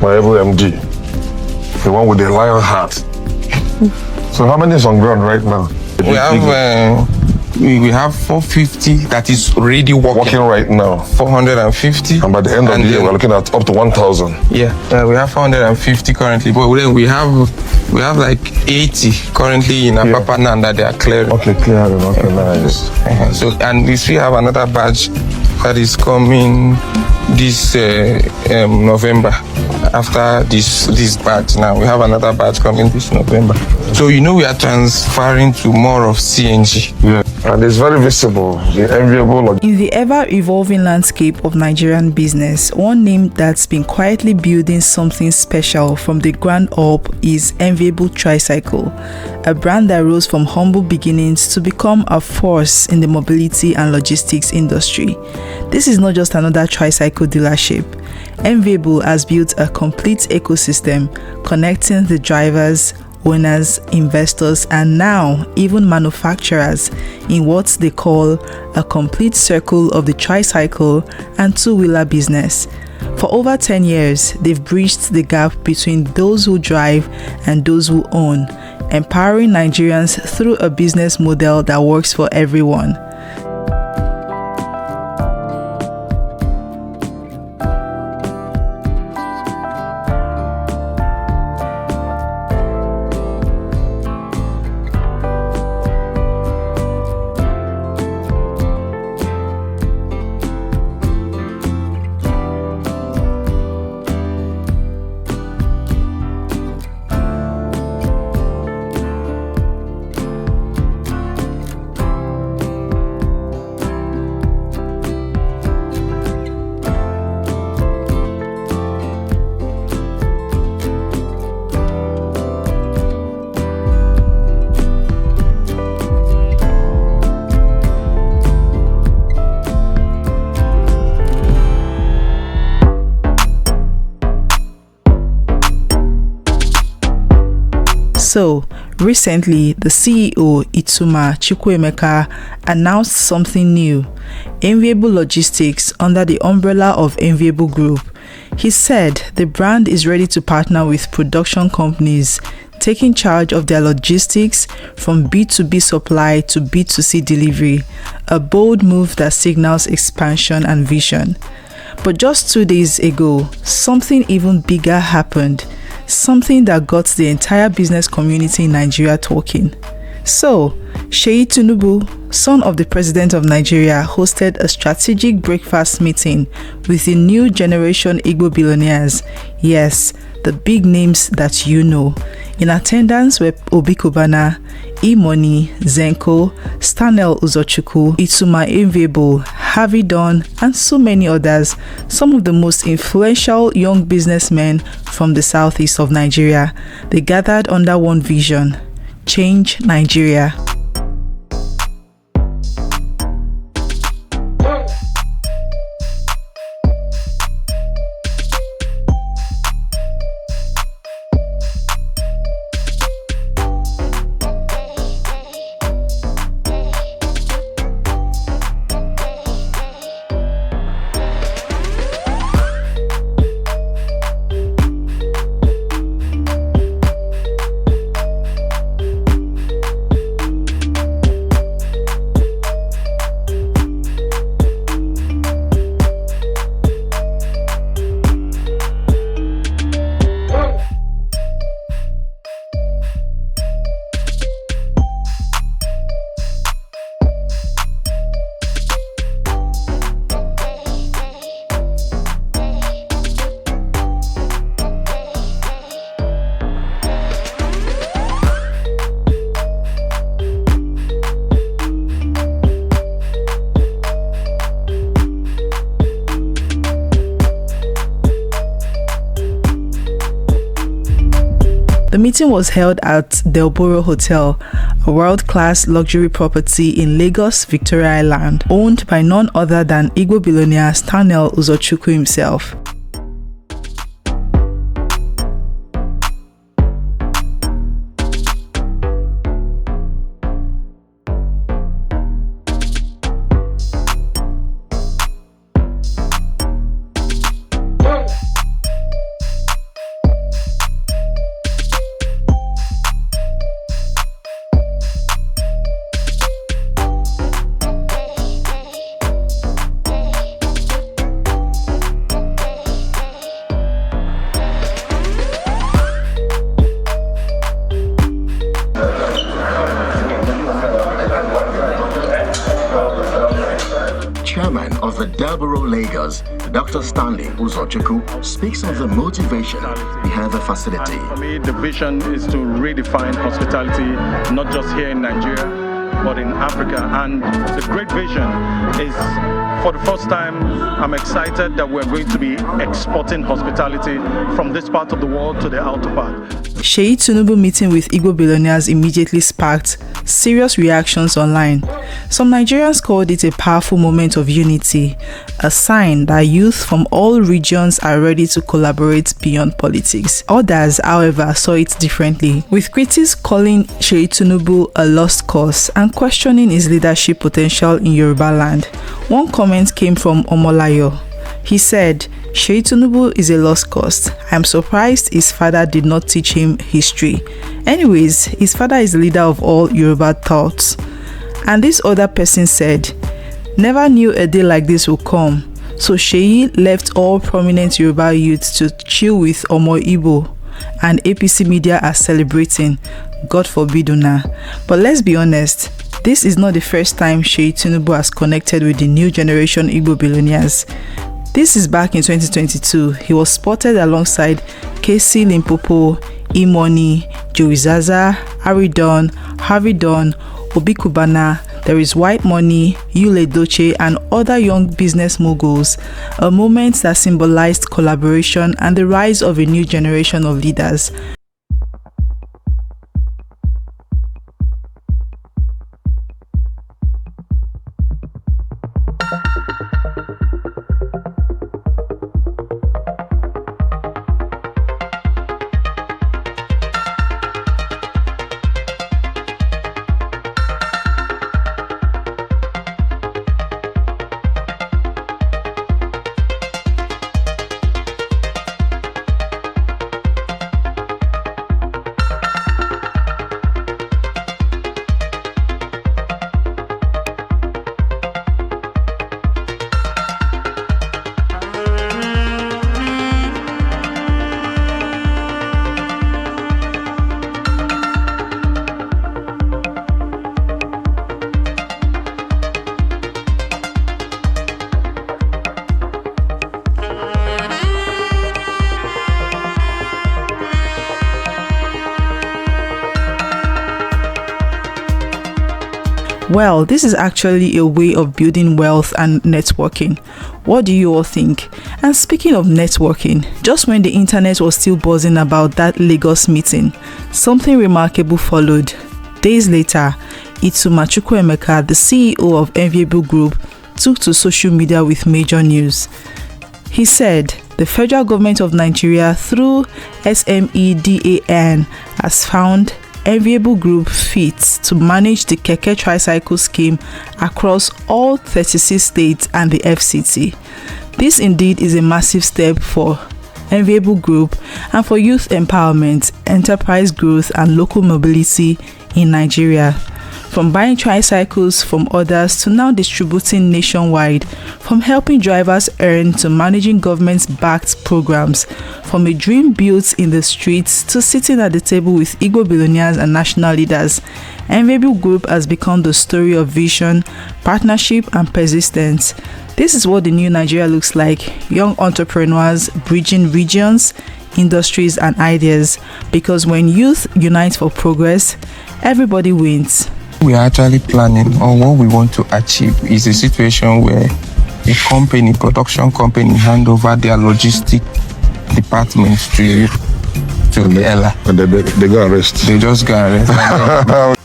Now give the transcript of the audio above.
my able MD, the one with the lion heart. So how many is on ground right now? We have 450 that is already working right now. 450. And by the end of the year, we're looking at up to 1,000. Yeah, we have 450 currently, but then we have like 80 currently in Apapa that they are clearing. Okay, clearing. Okay, nice. So, and we still have another batch that is coming this November. After this batch now, we have another batch coming this November. So we are transferring to more of CNG. Yeah, and it's very visible, the Enviable. In the ever-evolving landscape of Nigerian business, one name that's been quietly building something special from the ground up is Enviable Tricycle, a brand that rose from humble beginnings to become a force in the mobility and logistics industry. This is not just another tricycle dealership. Enviable has built a complete ecosystem connecting the drivers, owners, investors, and now even manufacturers in what they call a complete circle of the tricycle and two-wheeler business. For over 10 years, they've bridged the gap between those who drive and those who own, empowering Nigerians through a business model that works for everyone. So, recently, the CEO, Ituma, Chukwuemeka, announced something new, Enviable Logistics, under the umbrella of Enviable Group. He said the brand is ready to partner with production companies, taking charge of their logistics from B2B supply to B2C delivery, a bold move that signals expansion and vision. But just 2 days ago, something even bigger happened. Something that got the entire business community in Nigeria talking. So, Seyi Tinubu, son of the President of Nigeria, hosted a strategic breakfast meeting with the new generation Igbo Billionaires. Yes, the big names that you know. In attendance were Cubana, E-Money, Zenko, Stanel Uzochukwu, Ituma Enviable, Harvey Don, and so many others, some of the most influential young businessmen from the southeast of Nigeria. They gathered under one vision: change Nigeria. The meeting was held at Delboro Hotel, a world-class luxury property in Lagos, Victoria Island, owned by none other than Igbo Billionaire Stanel Uzochukwu himself. Scarborough, Lagos, Dr. Stanley Uzochukwu speaks of the motivation behind the facility. For me, the vision is to redefine hospitality, not just here in Nigeria, but in Africa. And the great vision is, for the first time, I'm excited that we're going to be exporting hospitality from this part of the world to the outer part. Seyi Tinubu meeting with Igbo Billionaires immediately sparked serious reactions online. Some Nigerians called it a powerful moment of unity, a sign that youth from all regions are ready to collaborate beyond politics. Others, however, saw it differently, with critics calling Seyi Tinubu a lost cause and questioning his leadership potential in Yoruba land. One comment came from Omolayo. He said, Seyi Tinubu is a lost cause. I'm surprised his father did not teach him history. Anyways, his father is the leader of all Yoruba thoughts. And this other person said, never knew a day like this would come. So Seyi left all prominent Yoruba youths to chill with Omo Igbo, and APC media are celebrating. God forbid una. But let's be honest, this is not the first time Seyi Tinubu has connected with the new generation Igbo billionaires. This is back in 2022. He was spotted alongside KC Limpopo, E-Money, Joey Zaza, Harry Don, Harvey Don, Obi Cubana, There is White Money, Yule Doche, and other young business moguls, a moment that symbolized collaboration and the rise of a new generation of leaders. Well, this is actually a way of building wealth and networking. What do you all think? And speaking of networking, just when the internet was still buzzing about that Lagos meeting, something remarkable followed. Days later, Ituma Chukwuemeka, the CEO of Enviable Group, took to social media with major news. He said, the federal government of Nigeria through SMEDAN has found Enviable Group fit to manage the Keke Tricycle scheme across all 36 states and the FCT. This indeed is a massive step for Enviable Group and for youth empowerment, enterprise growth and local mobility in Nigeria. From buying tricycles from others to now distributing nationwide, from helping drivers earn to managing government-backed programs, from a dream built in the streets to sitting at the table with Igbo billionaires and national leaders, Enviable Group has become the story of vision, partnership and persistence. This is what the new Nigeria looks like: young entrepreneurs bridging regions, industries and ideas, because when youth unite for progress, everybody wins. We are actually planning, or what we want to achieve is a situation where a company, production company, hand over their logistic department to Ella. And they go arrest. They just go arrest.